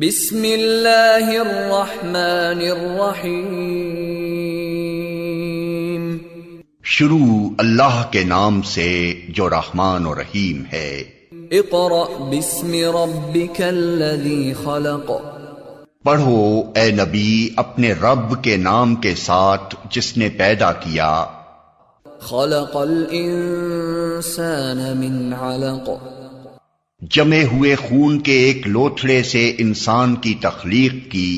बिस्मिल्लाहिर्रहमानिर्रहीम। शुरू अल्लाह के नाम से जो रहमान और रहीम है। इक़रा बिस्मि रब्बिकल्लज़ी खलक़। पढ़ो ए नबी अपने रब के नाम के साथ जिसने पैदा किया। खलक़ल इंसान मिन अलक़। जमे हुए खून के एक लोथड़े से इंसान की तख्लीक की।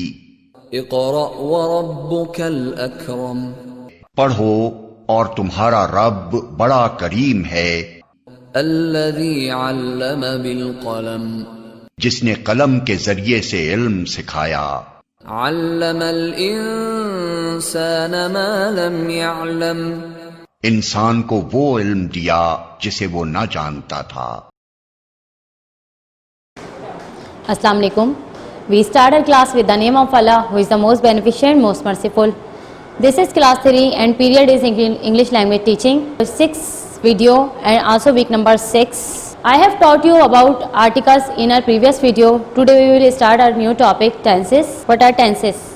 इक़रा व रब्बुकल अकरम। पढ़ो और तुम्हारा रब बड़ा करीम है। अल्लज़ी अल्लम बिल क़लम। जिसने कलम के जरिए से इल्म सिखाया। अल्लमल इंसान मा लम यअलम। इंसान को वो इल्म दिया जिसे वो न जानता था। Assalamu alaikum. We start our class with the name of Allah, who is the most beneficent, most merciful. This is class 3 and period is English language teaching. 6 video and also week number 6. I have taught you about articles in our previous video. Today we will start our new topic, tenses. What are tenses?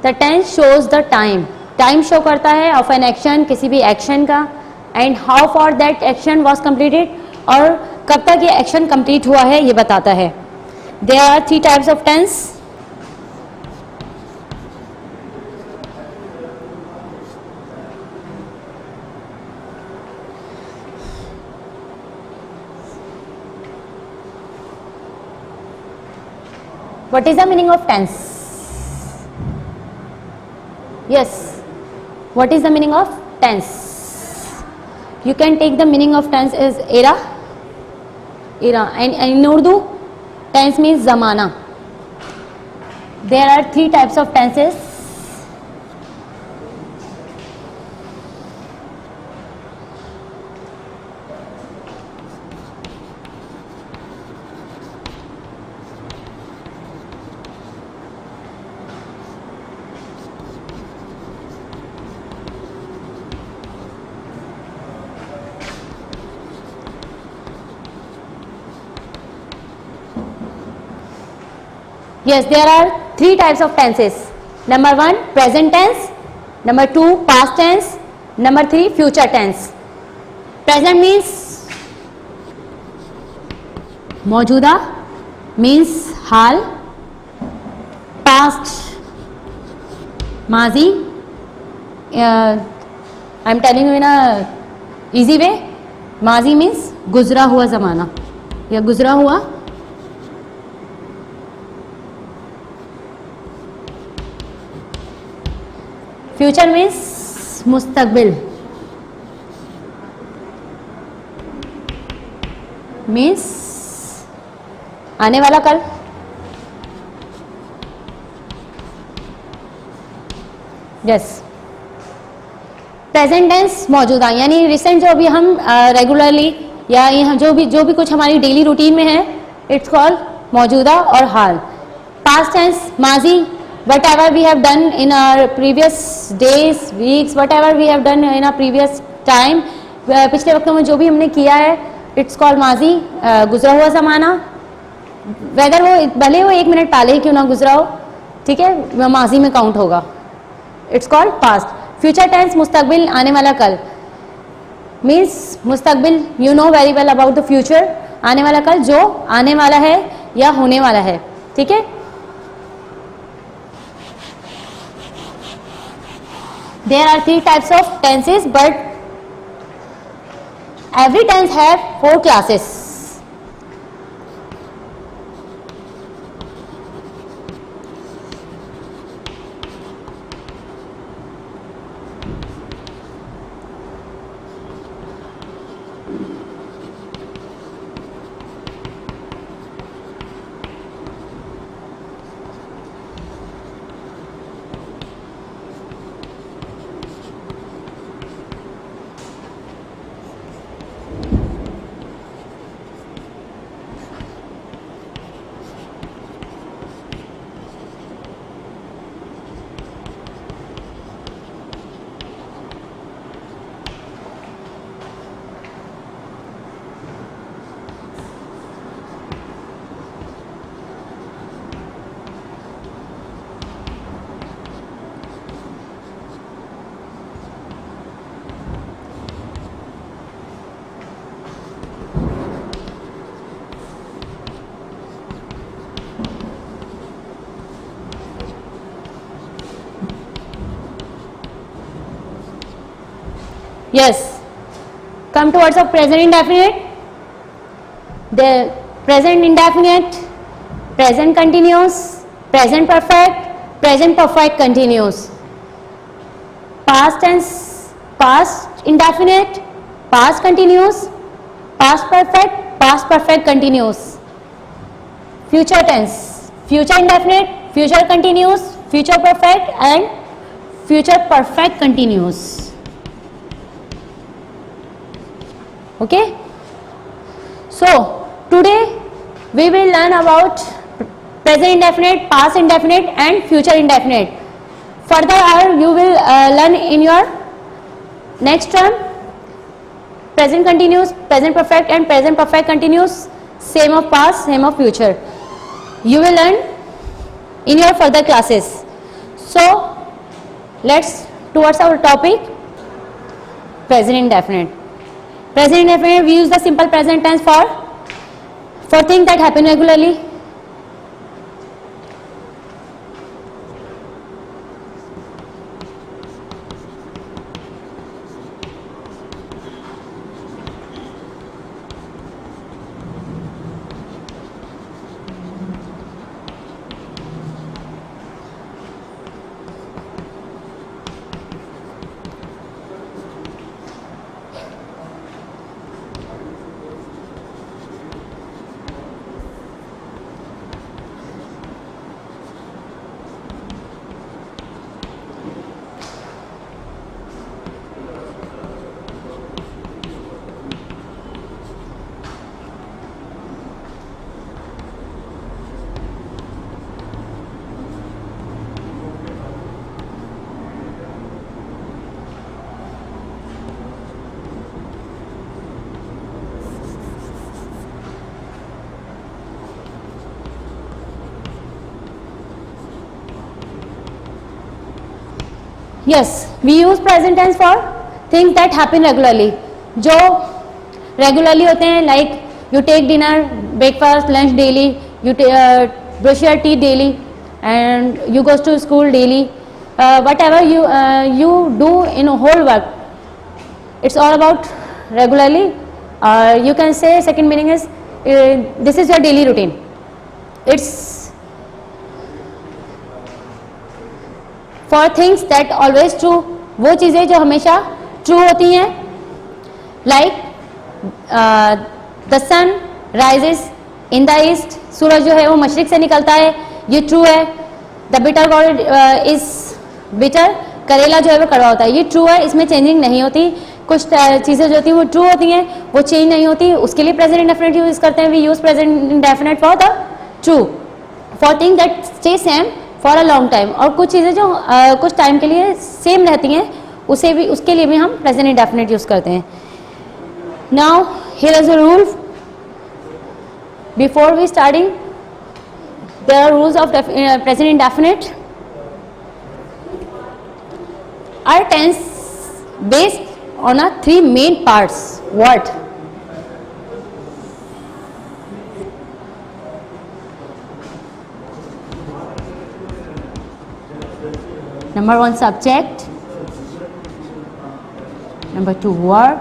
The tense shows the time. Time show करता है of an action, किसी भी action का, and how far that action was completed, और कब तक ये action complete हुआ है ये बताता है. There are 3 types of tense. What is the meaning of tense? Yes, what is the meaning of tense? You can take the meaning of tense as era, and in Urdu tense means zamana. There are 3 types of tenses. Yes, there are 3 types of tenses. Number 1 present tense, number 2 past tense, number 3 future tense. Present means मौजूदा, means हाल. Past माजी. I am telling you in a easy way. माजी means गुजरा हुआ ज़माना या गुजरा हुआ. Future means मुस्तकबिल, मीन्स आने वाला कल. यस, प्रेजेंट टेंस मौजूदा यानी रिसेंट जो भी हम रेगुलरली या यहाँ जो भी कुछ हमारी डेली रूटीन में है, इट्स कॉल्ड मौजूदा और हाल. पास्ट टेंस माजी, whatever we have done in our previous days, weeks, whatever we have done in our previous time, पिछले वक्तों में जो भी हमने किया है, it's called माजी, गुजरा हुआ ज़माना. वेदर वो भले वो 1 मिनट पहले ही क्यों ना गुजरा हो, ठीक है, माजी में काउंट होगा. It's called past. Future tense मुस्तकबिल आने वाला कल मीन्स मुस्तकबिल you know very well about the future, आने वाला कल जो आने वाला है या होने वाला है, ठीक है। There are 3 types of tenses, but every tense have 4 classes. Yes, come towards of present indefinite. The present indefinite, present continuous, present perfect continuous. Past tense, past indefinite, past continuous, past perfect continuous. Future tense, future indefinite, future continuous, future perfect and future perfect continuous. Okay, so today we will learn about present indefinite, past indefinite and future indefinite. Further you will learn in your next term present continuous, present perfect and present perfect continuous, same of past, same of future. You will learn in your further classes. So let's towards our topic, present indefinite. Present indefinite, we use the simple present tense for things that happen regularly. Yes, we use present tense for things that happen regularly. जो regularly होते हैं, like you take dinner, breakfast, lunch daily, you brush your teeth daily, and you go to school daily. Whatever you do in a whole work, it's all about regularly. You can say second meaning is this is your daily routine. It's for things that always true, वो चीज़ें जो हमेशा true होती हैं, like the sun rises in the east, सूरज जो है वो मशरिक से निकलता है, ये ट्रू है। The bitter gourd is bitter, करेला जो है वो कड़वा होता है, ये ट्रू है, इसमें चेंजिंग नहीं होती। कुछ चीज़ें जो होती हैं वो ट्रू होती हैं, वो चेंज नहीं होती, उसके लिए प्रेजेंट इंडेफिनिट यूज करते हैं। We use present indefinite for the true, for thing that stay same for a long time. और कुछ चीज़ें जो कुछ टाइम के लिए सेम रहती हैं, उसे भी, उसके लिए भी हम प्रेजेंट इंडेफिनिट यूज करते हैं। Now here is a rule before we starting, there are rules of present indefinite. Our tense based on a three main parts. What? Number one, subject. Number two, verb.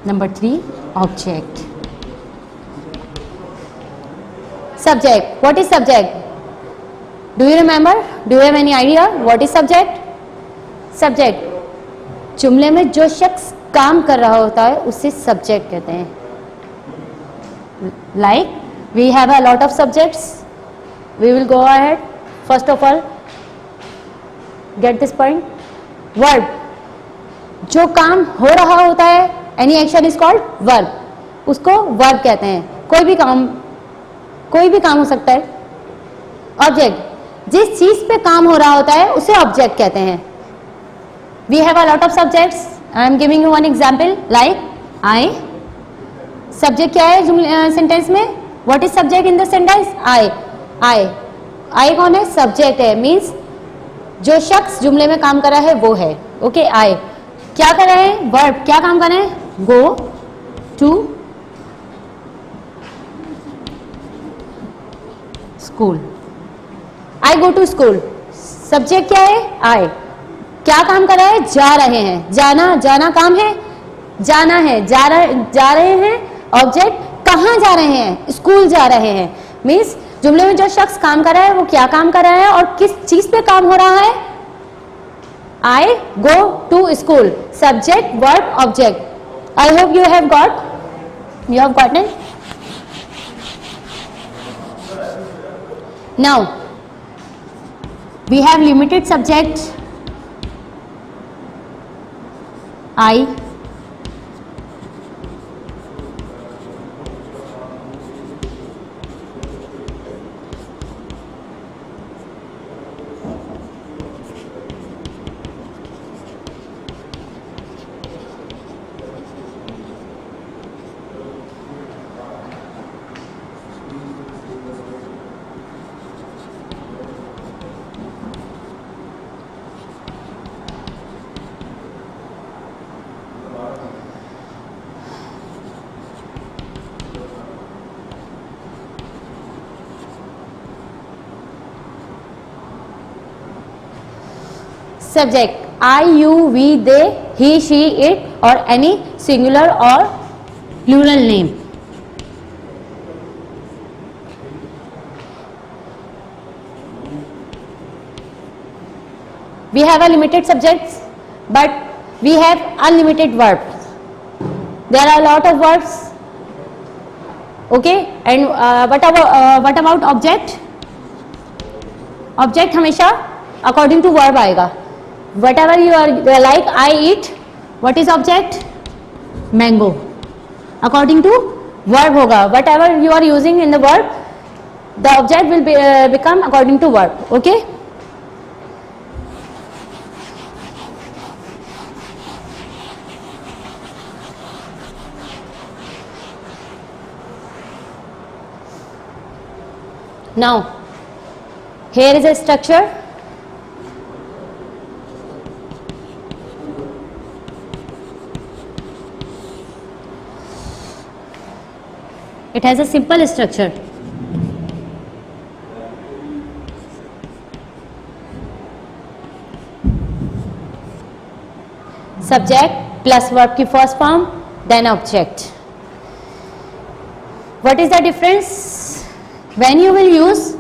Number three, object. Subject. What is subject? Do you remember? Do you have any idea what is subject? Subject. जुमले में जो शख्स काम कर रहा होता है उसे सब्जेक्ट कहते हैं. Like we have a lot of subjects. We will go ahead. First of all, get this point. Verb. जो काम हो रहा होता है, any action is called verb. उसको verb कहते हैं. कोई भी काम हो सकता है. Object. जिस चीज पे काम हो रहा होता है उसे ऑब्जेक्ट कहते हैं. We have a lot of subjects. I am giving you one example. Like I. Subject क्या है सेंटेंस में? What is subject in the sentence? I कौन है? Subject है. Means जो शख्स जुमले में काम कर रहा है वो है. Okay, I. क्या कर रहे हैं? Verb. क्या काम कर रहे हैं? Go to school. I go to school. Subject क्या है? I. क्या काम कर रहा है? जा रहे हैं. जाना काम है. जाना है. जा रहे हैं. ऑब्जेक्ट. कहाँ जा रहे हैं? स्कूल जा रहे हैं. मीन्स जुमले में जो शख्स काम कर रहा है वो क्या काम कर रहा है और किस चीज पे काम हो रहा है? I go to school. Subject, verb, object. I hope you have gotten. Now we have limited subject. I. Subject. I, you, we, they, he, she, it or any singular or plural name. We have a limited subjects, but we have unlimited verbs. There are a lot of verbs. Okay, and what about object? Object हमेशा according to verb आएगा. Whatever you are like, I eat. What is object? Mango. According to verb होगा. Whatever you are using in the verb, the object will become according to verb. Okay? Now, here is a structure. It has a simple structure. Subject plus verb की first form, then object. What is the difference? When you will use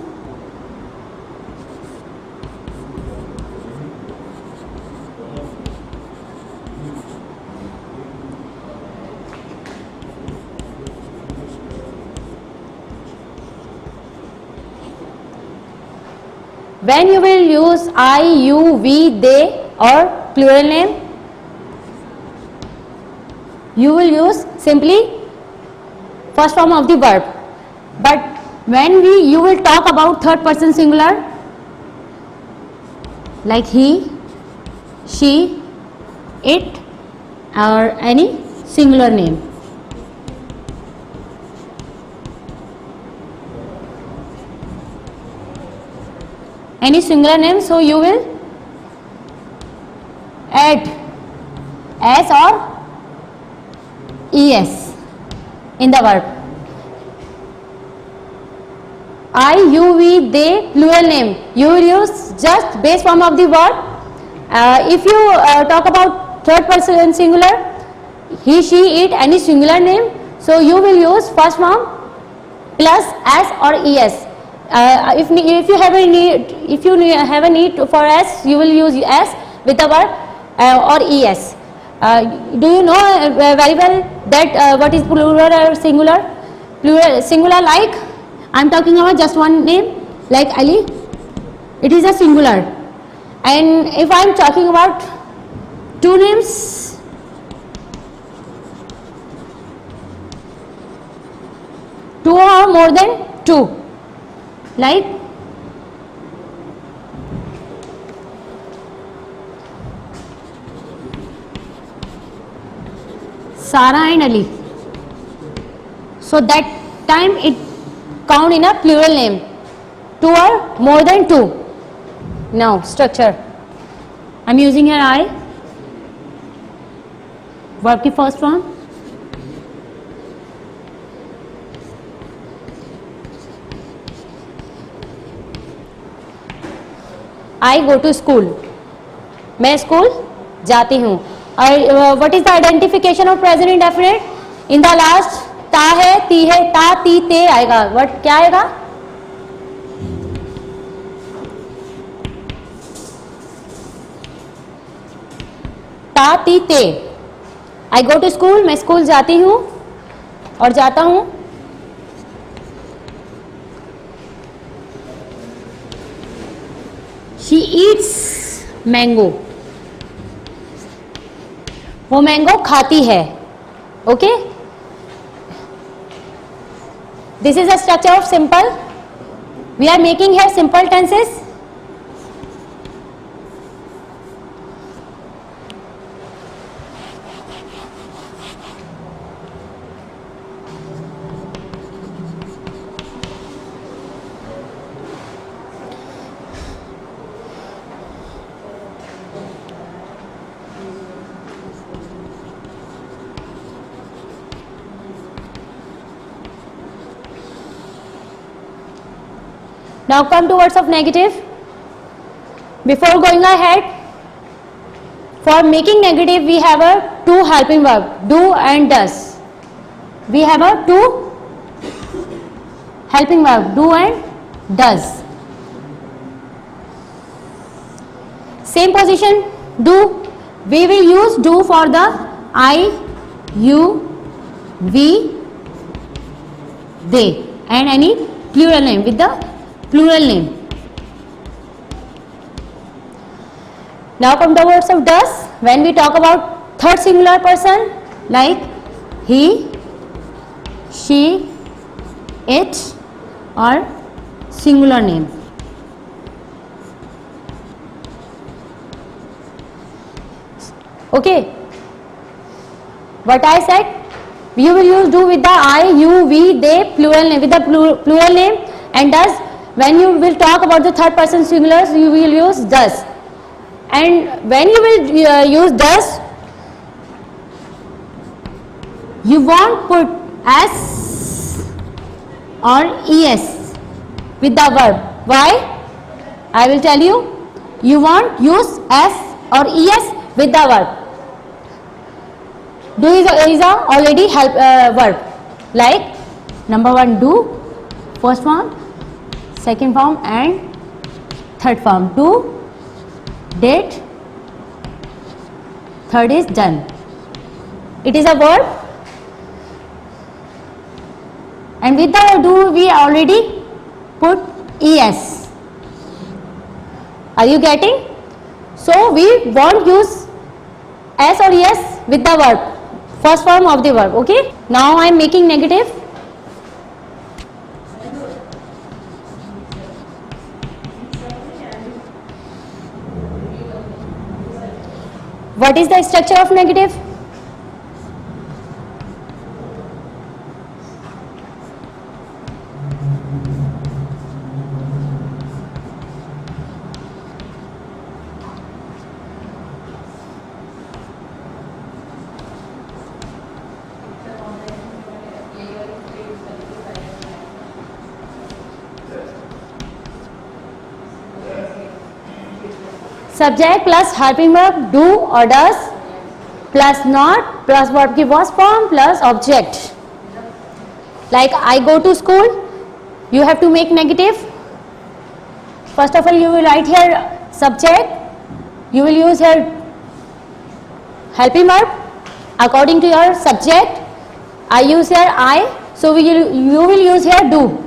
I, you, we, they or plural name, you will use simply first form of the verb. But when you will talk about third person singular like he, she, it or any singular name. Any singular name, so you will add s or es in the verb. I, you, we, they, plural name, you will use just base form of the verb. If you talk about third person singular, he, she, it, any singular name, so you will use first form plus s or es. If you have a need for s, you will use s with the verb or es. Do you know very well that what is plural or singular? Plural, singular, like I am talking about just one name like Ali, it is a singular. And if I am talking about two names, two or more than two, like Sarah and Ali, so that time it count in a plural name, two or more than two. Now structure, I am using here I, verb की first form, I go to school, मैं school जाती हूँ. और what is the identification of present indefinite? In the last ता है, ती है, ता, ती, ते आएगा. What क्या आएगा? ता, ती, ते. I go to school, मैं स्कूल जाती हूँ और जाता हूँ. She eats mango, वो मैंगो खाती है. Okay, this is a structure of simple. We are making here simple tenses. Now come to words of negative. Before going ahead, for making negative we have a two helping verb, do and does. We have a two helping verb, do and does. Same position, do. We will use do for the I, you, we, they and any plural name with the plural name. Now come the words of does. When we talk about third singular person like he, she, it or singular name. Okay, what I said, you will use do with the I, you, we, they, plural name with the plural name, and does. When you will talk about the third person singulars, you will use does. And when you will use does, you won't put s or es with the verb. Why? I will tell you. You won't use s or es with the verb. Do is a already help verb. Like number one, do, first form, second form and third form. Do, did, third is done. It is a verb, and with the do we already put es. Are you getting? So we won't use s or es with the verb, first form of the verb. Okay, now I am making negative. What is the structure of negative? subject plus helping verb do or does plus not plus verb ki was form plus object. Like I go to school, you have to make negative. First of all, you will write here subject, you will use here helping verb according to your subject. I use here I, so you will use here do.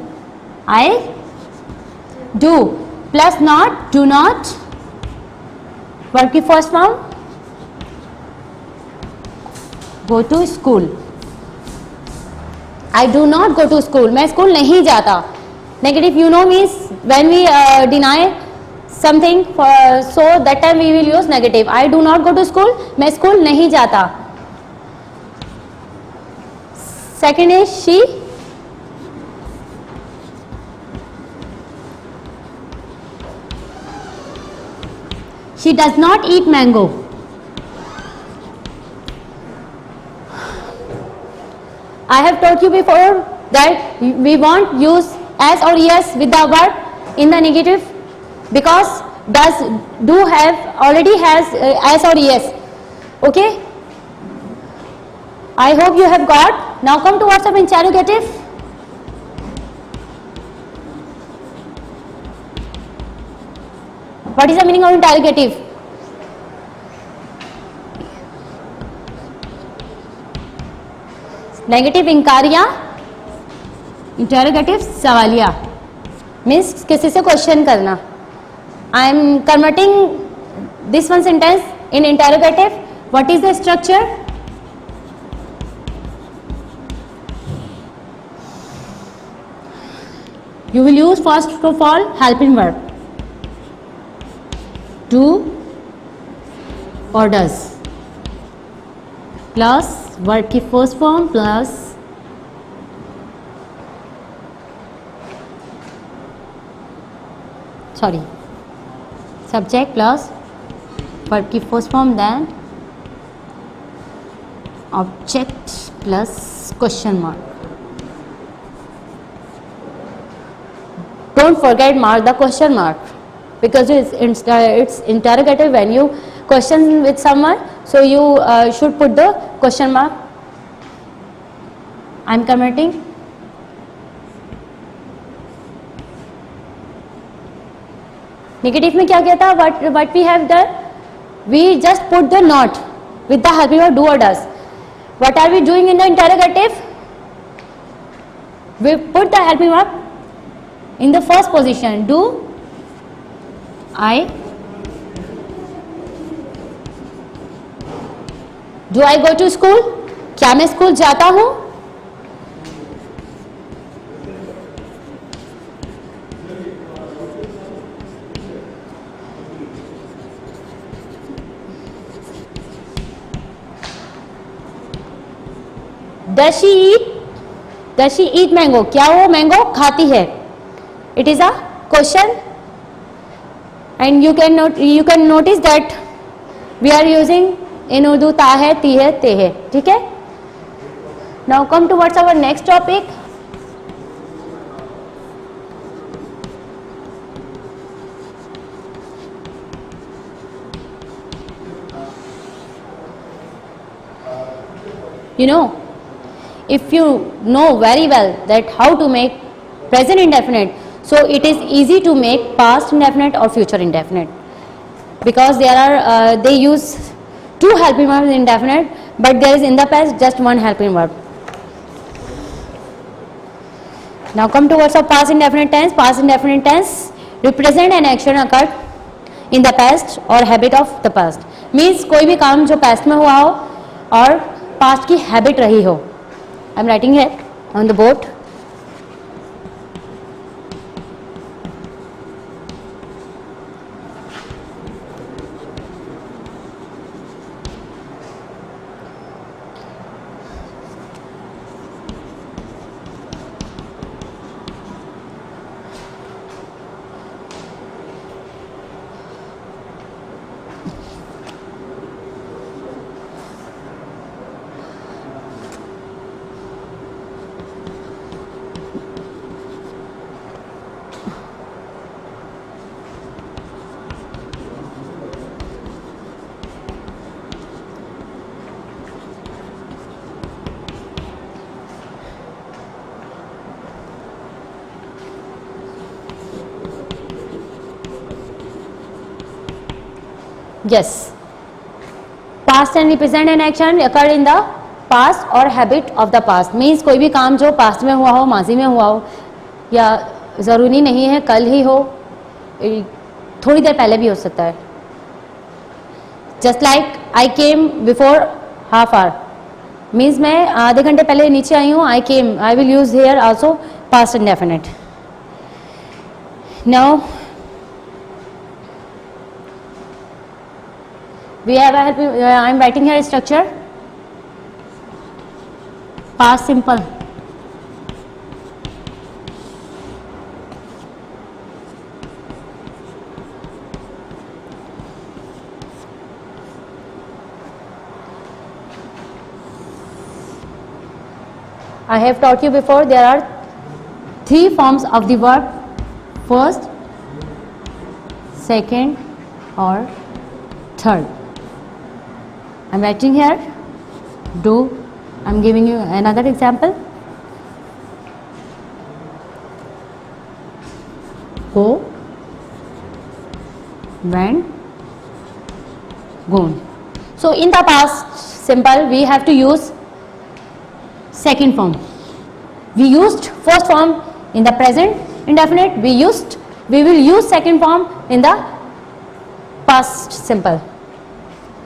I do plus not, do not, verb की first form, go to school. I do not go to school, मैं school नहीं जाता. Negative you know means when we deny something, so that time we will use negative. I do not go to school, मैं school नहीं जाता. Second is she. She does not eat mango. I have told you before that we won't use as or yes with the verb in the negative because does do have already has as or yes. Okay. I hope you have got. Now come to words of interrogative. What is the meaning of interrogative? Negative इंकारिया, interrogative सवालिया, means किसी से question करना. I am converting this one sentence in interrogative. What is the structure? You will use first of all helping verb. Do or does plus verb की first form plus subject plus verb की first form then object plus question mark. Don't forget mark the question mark because it's interrogative. When you question with someone, so you should put the question mark. I am commenting. Negative में क्या कहता है? What we have done? We just put the not with the helping verb do or does. What are we doing in the interrogative? We put the helping verb in the first position. Do I go to school? क्या मैं school जाता हूँ? Does she eat mango? क्या वो mango खाती है? It is a question, and you can notice that we are using in Urdu ता है, ती है, ते है. ठीक है? Now come towards our next topic. You know, if you know very well that how to make present indefinite, so it is easy to make past indefinite or future indefinite because they use two helping verbs in indefinite, but there is in the past just one helping verb. Now come towards our past indefinite tense. Past indefinite tense represent an action occurred in the past or habit of the past. Means कोई भी काम जो past में हुआ हो और past की habit रही हो. I am writing here on the board. Yes. Past and represent an action occurred in the past or habit of the past. Means कोई भी काम जो past में हुआ हो, माजी में हुआ हो, या ज़रूरी नहीं है कल ही हो, थोड़ी देर पहले भी हो सकता है. Just like I came before half hour. Means मैं आधे घंटे पहले नीचे आई हूँ. I came. I will use here also past indefinite. Now we have I am writing here structure. Past simple. I have taught you before there are 3 forms of the verb: first, second or third. I am writing here do. I am giving you another example. Go, went, gone. So in the past simple we have to use second form. We used first form in the present indefinite. We will use second form in the past simple.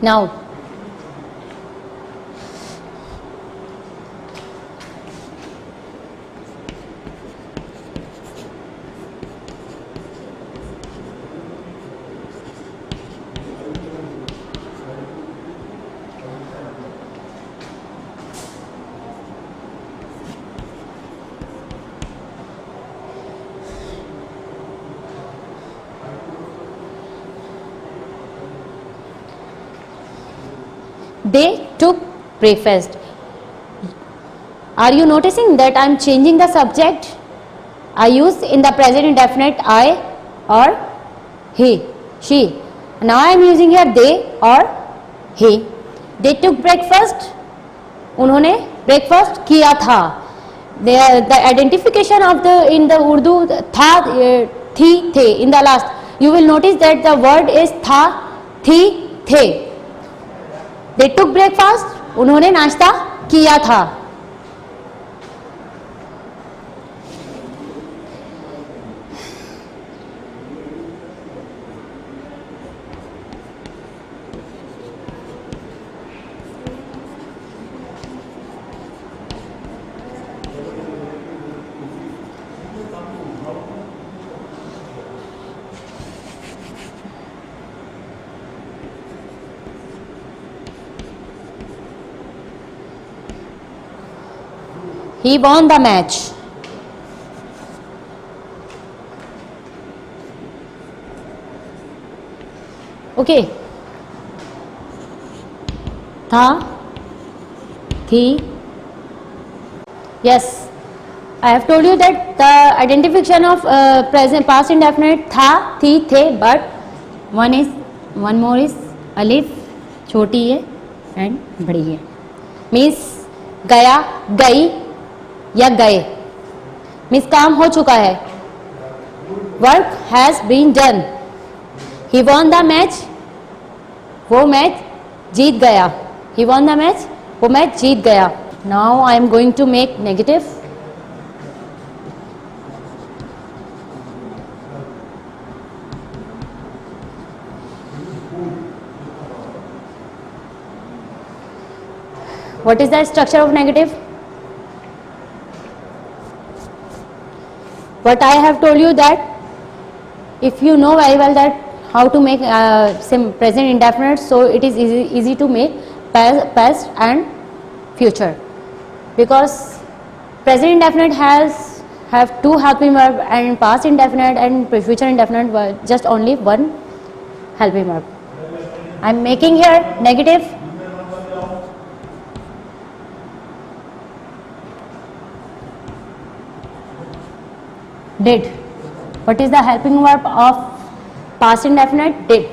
Now they took breakfast. Are you noticing that I am changing the subject? I use in the present indefinite I or he, she. Now I am using here they or he. They took breakfast. उन्होंने breakfast किया था. The identification of the in the Urdu था, थी, थे in the last. You will notice that the word is था, थी, थे. They took breakfast. उन्होंने नाश्ता किया था. He won the match. Okay. था, थी. Yes. I have told you that the identification of present past indefinite था, थी, थे, but one more is alif, छोटी है and बड़ी है. Means गया, गई या गए. मीन्स काम हो चुका है. Work has been done. He won the match. वो मैच जीत गया. He won the match. वो मैच जीत गया. Now I am going to make negative. What is the structure of negative? But I have told you that if you know very well that how to make present indefinite, so it is easy to make past and future, because present indefinite have 2 helping verb and past indefinite and future indefinite just only 1 helping verb. I am making here negative. Did. What is the helping verb of past indefinite? Did.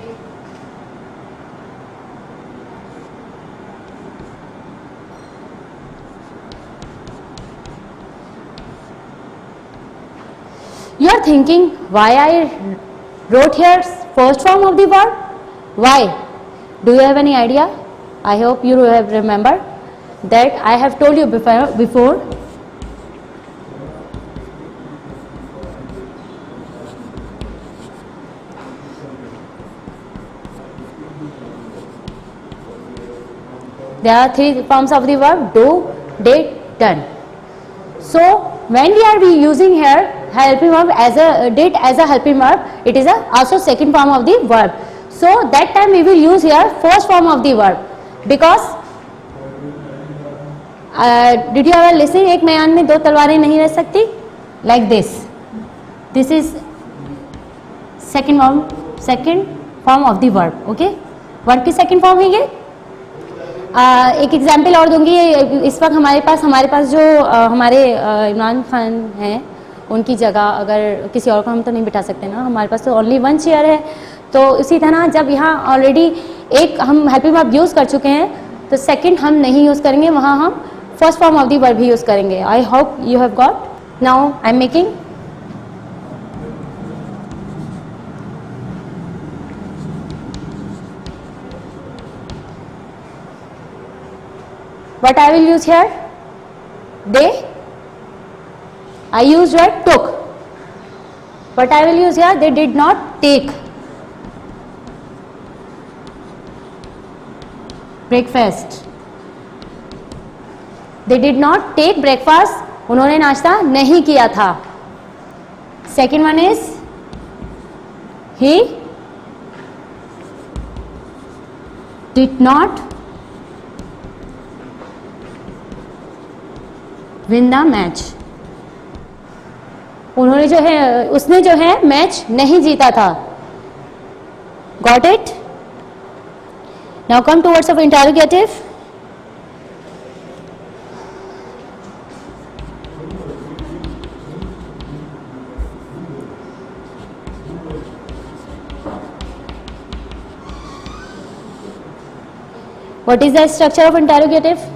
You are thinking why I wrote here first form of the verb? Why? Do you have any idea? I hope you have remembered that I have told you before. There are three forms of the verb: do, did, done. So when we are using here helping verb as a did as a helping verb, it is also second form of the verb. So that time we will use here first form of the verb, because did you ever listen, एक मैदान में दो तलवारें नहीं रह सकती, like this. This is second form of the verb. Okay, verb की second form है ये. एक एग्जाम्पल और दूंगी. इस वक्त हमारे पास जो हमारे इमरान खान हैं, उनकी जगह अगर किसी और को हम तो नहीं बिठा सकते ना, हमारे पास तो ओनली वन चेयर है. तो इसी तरह जब यहाँ ऑलरेडी एक हम हेल्पिंग वर्ब यूज़ कर चुके हैं, तो सेकंड हम नहीं यूज़ करेंगे, वहाँ हम first form of the verb ही यूज़ करेंगे. I hope you have got. Now I am making what I will use here. They, I used word took. What I will use here, they did not take breakfast. They did not take breakfast. उन्होंने नाश्ता नहीं किया था. Second one is he did not win the match. उन्होंने जो है उसने जो है मैच नहीं जीता था. Got it? Now come to words of interrogative. What is the structure of interrogative?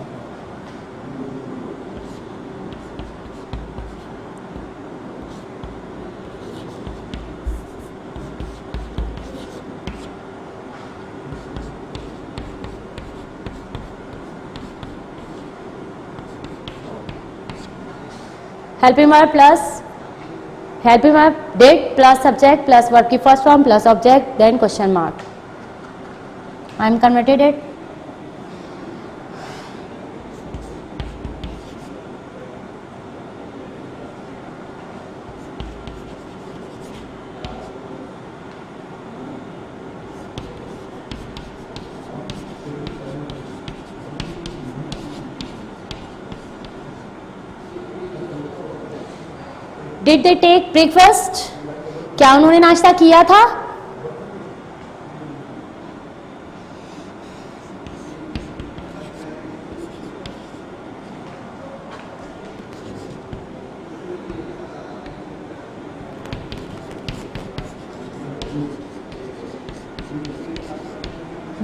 Helping verb plus helping verb did plus subject plus verb की first form plus object then question mark. I am converted it. Did they take breakfast? क्या उन्होंने नाश्ता किया था?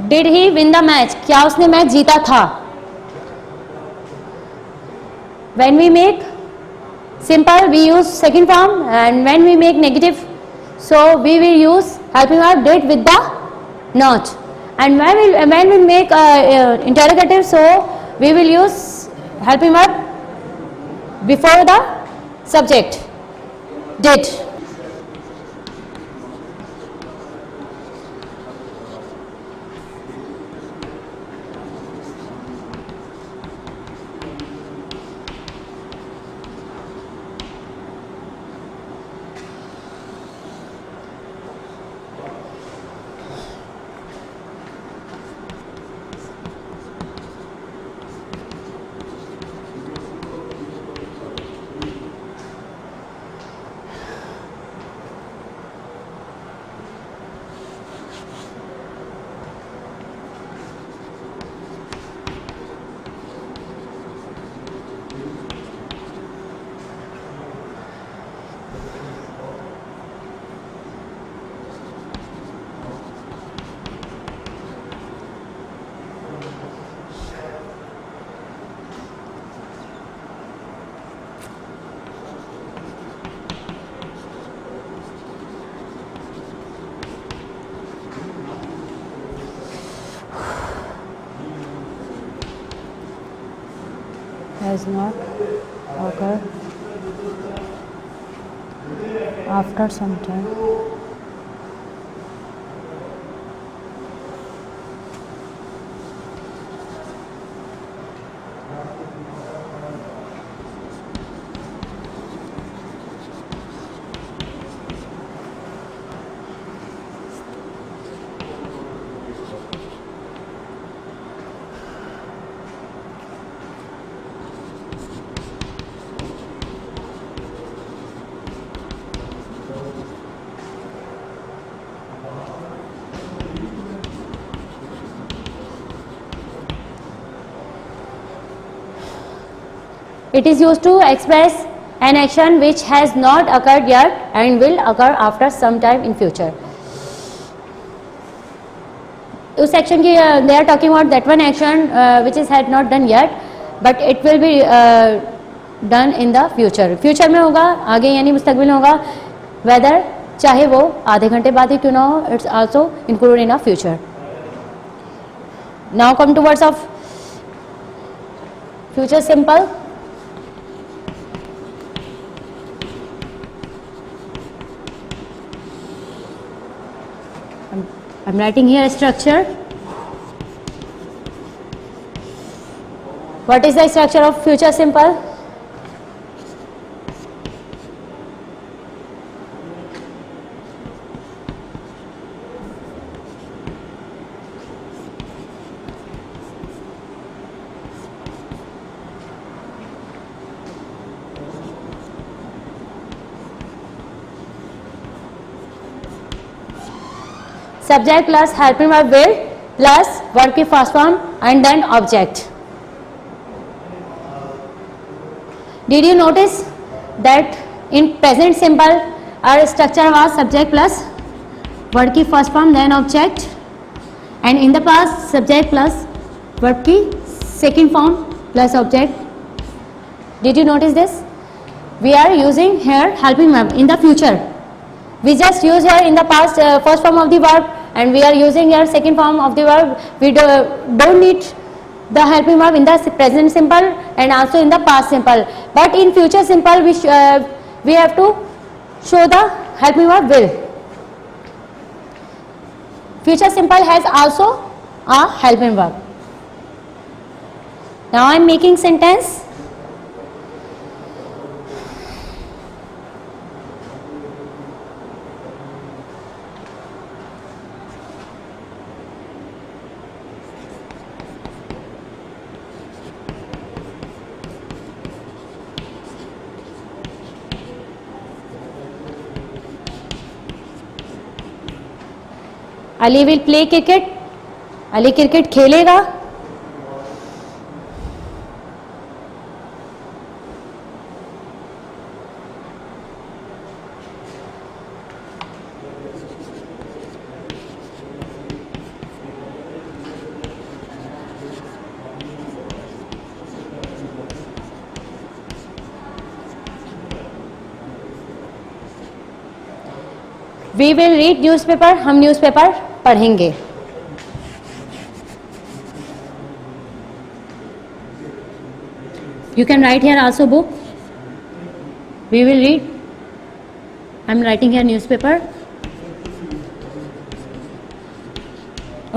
Did he win the match? क्या उसने match जीता था? When we make simple, we use second form, and when we make negative, so we will use helping verb did with the not. And when we make interrogative, so we will use helping verb before the subject did. has not occurred after some time. It is used to express an action which has not occurred yet and will occur after some time in future. उस section की they are talking about that one action which is had not done yet but it will be done in the future. Future में होगा, आगे यानी मुस्तकबिल में होगा, weather चाहे वो आधे घंटे बाद ही क्यों ना हो, it's also included in a future. Now come to words of future simple. I'm writing here a structure. What is the structure of future simple? Subject plus helping verb will plus verb की first form and then object. Did you notice that in present simple our structure was subject plus verb की first form then object, and in the past subject plus verb की second form plus object. Did you notice this? We are using here helping verb. In the future we just use here in the past first form of the verb and we are using here second form of the verb. We don't need the helping verb in the present simple and also in the past simple, but in future simple we have to show the helping verb will. Future simple has also a helping verb. Now I am making sentence. Ali will play cricket. Ali cricket खेलेगा. We will read newspaper. हम newspaper पढ़ेंगे. You can write here also book. We will read. I am writing here newspaper.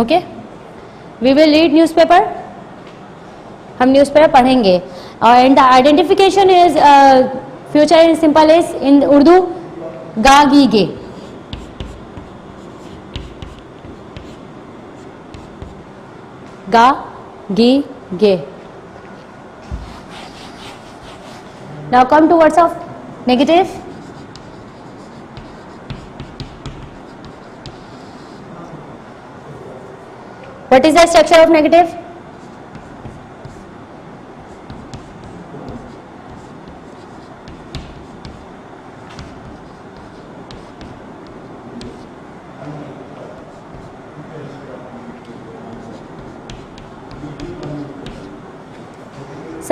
Okay. We will read newspaper. हम newspaper पढ़ेंगे. And the identification is future in simple is in Urdu ga gi ge. Ga gi ge. Now come to words of negative. What is the structure of negative?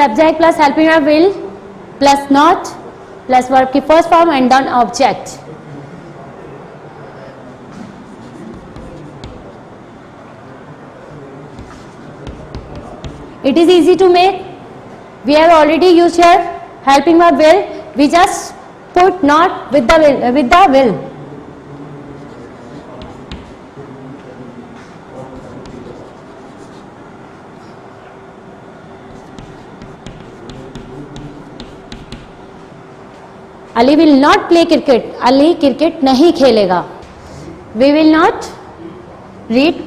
Subject plus helping verb will plus not plus verb की first form and then object. It is easy to make We have already used here helping verb will. We just put not with the will, with the will. Ali will not play cricket. Ali cricket नहीं खेलेगा. We will not read.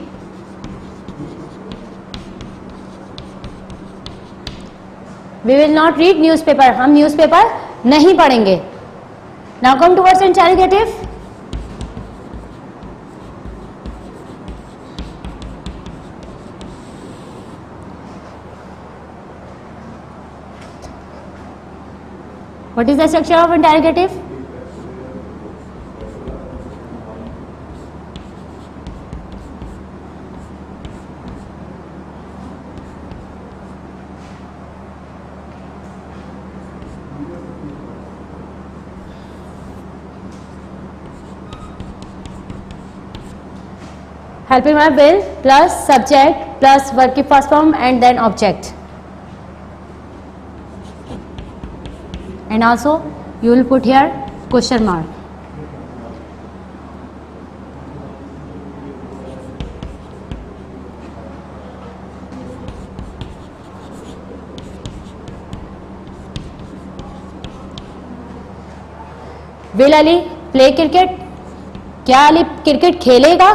We will not read newspaper. हम newspaper नहीं पढ़ेंगे. Now come towards interrogative. What is the structure of interrogative? Helping verb will plus subject plus verb की first form and then object. And also you will put here question mark. Will Ali play cricket? क्या Ali cricket खेलेगा?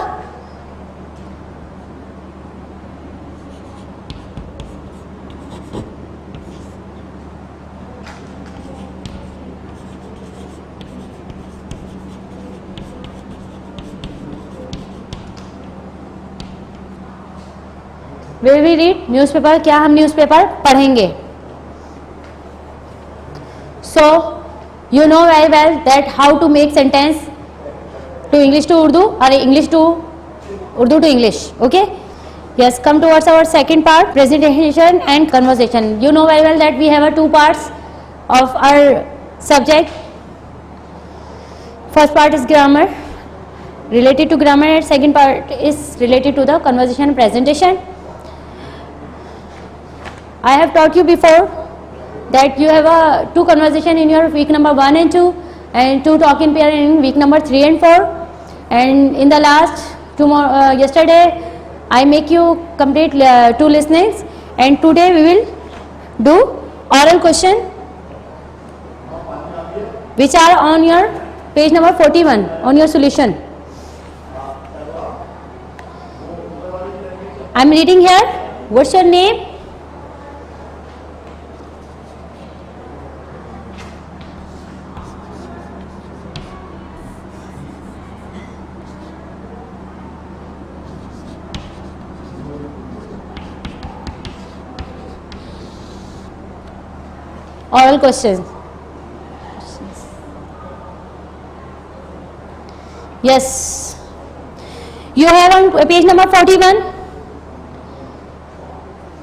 Will we read newspaper? क्या हम newspaper पढ़ेंगे? So you know very well that how to make sentence to English to Urdu or English to Urdu to English. Okay? Yes. Come towards our second part, presentation and conversation. You know very well that we have two parts of our subject. First part is grammar, related to grammar, and second part is related to the conversation and presentation. I have taught you before that you have two conversation in your week number 1 and 2 and two talking pair in week number 3 and 4, and in the last yesterday I make you complete 2 listenings, and today we will do oral question which are on your page number 41 on your solution. I am reading here. What's your name? Oral questions. Yes. You have on page number 41.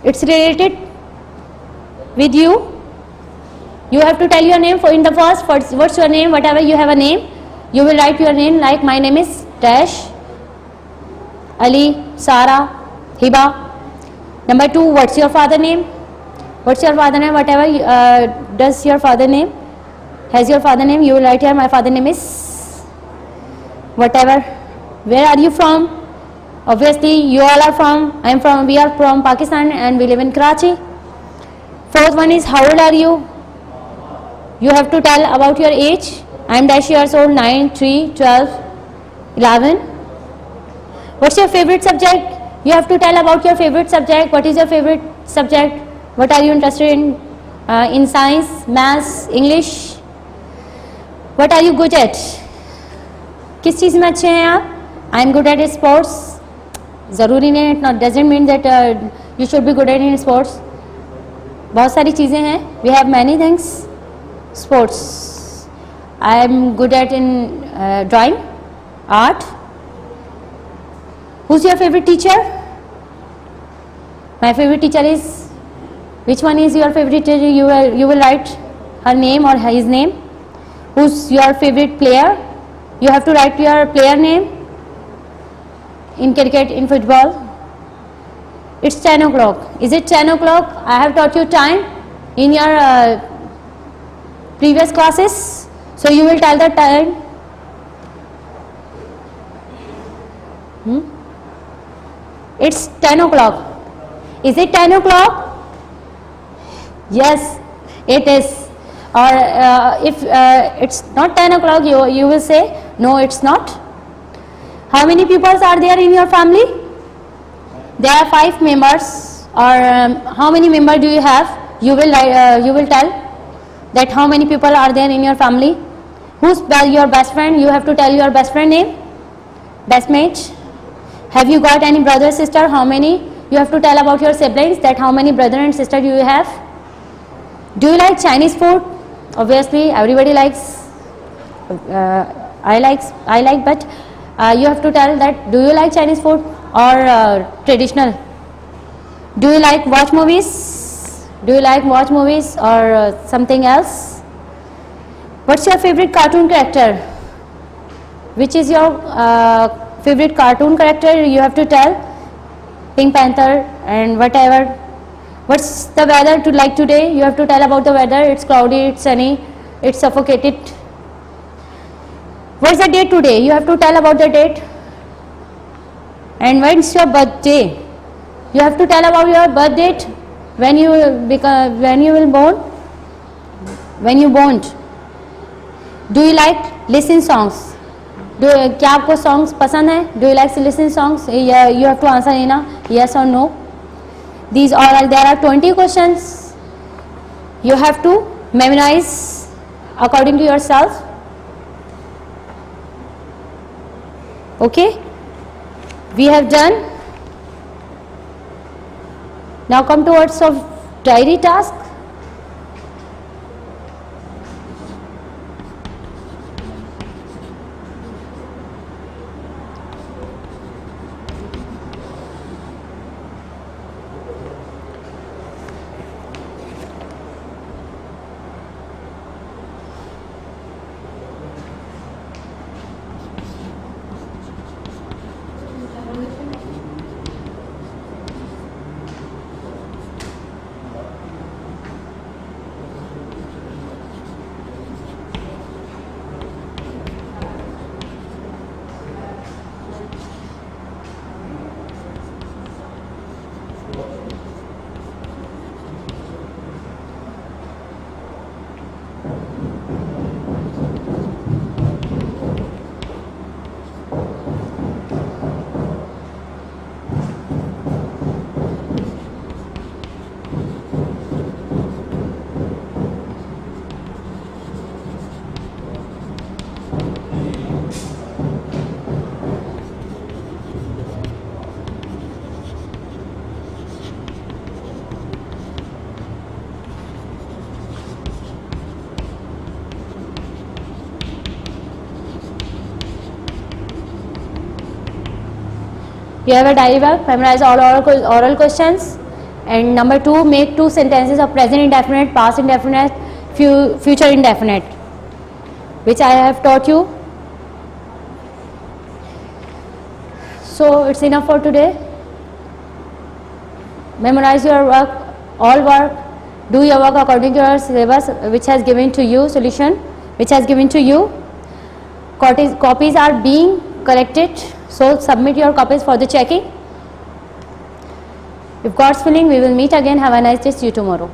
It's related with you. You have to tell your name. For in the first, what's your name? Whatever you have a name, you will write your name like my name is Dash, Ali, Sara, Hiba. Number 2, what's your father name? What's your father name? Whatever does your father name, has your father name, you will write here my father name is whatever. Where are you from? Obviously you all are from, I am from, we are from Pakistan and we live in Karachi. Fourth one is how old are you? You have to tell about your age. I am dash years old, 9, 3, 12, 11. What's your favorite subject? You have to tell about your favorite subject. What is your favorite subject? What are you interested in science, maths, English? What are you good at? किस चीज़ में अच्छे हैं आप? I am good at sports. ज़रूरी नहीं, it not doesn't mean that you should be good at in sports. बहुत सारी चीज़ें हैं. We have many things. Sports. I am good at in drawing, art. Who's your favorite teacher? My favorite teacher is. Which one is your favorite teacher? You will write her name or his name. Who's your favorite player? You have to write your player name. In cricket, in football. It's 10 o'clock. Is it 10 o'clock? I have taught you time. in your previous classes? So you will tell the time. It's 10 o'clock. Is it 10 o'clock? Yes, it is. Or if it's not 10 o'clock, you will say, no, it's not. How many people are there in your family? There are 5 members. Or how many members do you have? You will tell that how many people are there in your family. Who's your best friend? You have to tell your best friend name, best mate. Have you got any brother, sister? How many? You have to tell about your siblings, that how many brother and sister do you have. Do you like Chinese food? Obviously everybody likes. I like, but you have to tell that, do you like Chinese food or traditional? Do you like watch movies? Do you like watch movies or something else? What's your favorite cartoon character? Which is your favorite cartoon character? You have to tell. Pink Panther and whatever. What's the weather to like today? You have to tell about the weather. It's cloudy, it's sunny, it's suffocated. What's the date today? You have to tell about the date. And when's your birthday? You have to tell about your birth date. When you will born. When you born. Do you like listen songs? क्या आपको songs पसंद है? Do you like to listen songs? You have to answer in a yes or no. There are 20 questions. You have to memorize according to yourself. Okay? We have done. Now come towards of diary task. You have a diary work, memorize all oral questions. And number 2, make 2 sentences of present indefinite, past indefinite, future indefinite, which I have taught you. So it's enough for today. Memorize your work, all work. Do your work according to your syllabus, which has given to you, solution which has given to you. Copies are being collected, so submit your copies for the checking. If God's willing, we will meet again. Have a nice day. See you tomorrow.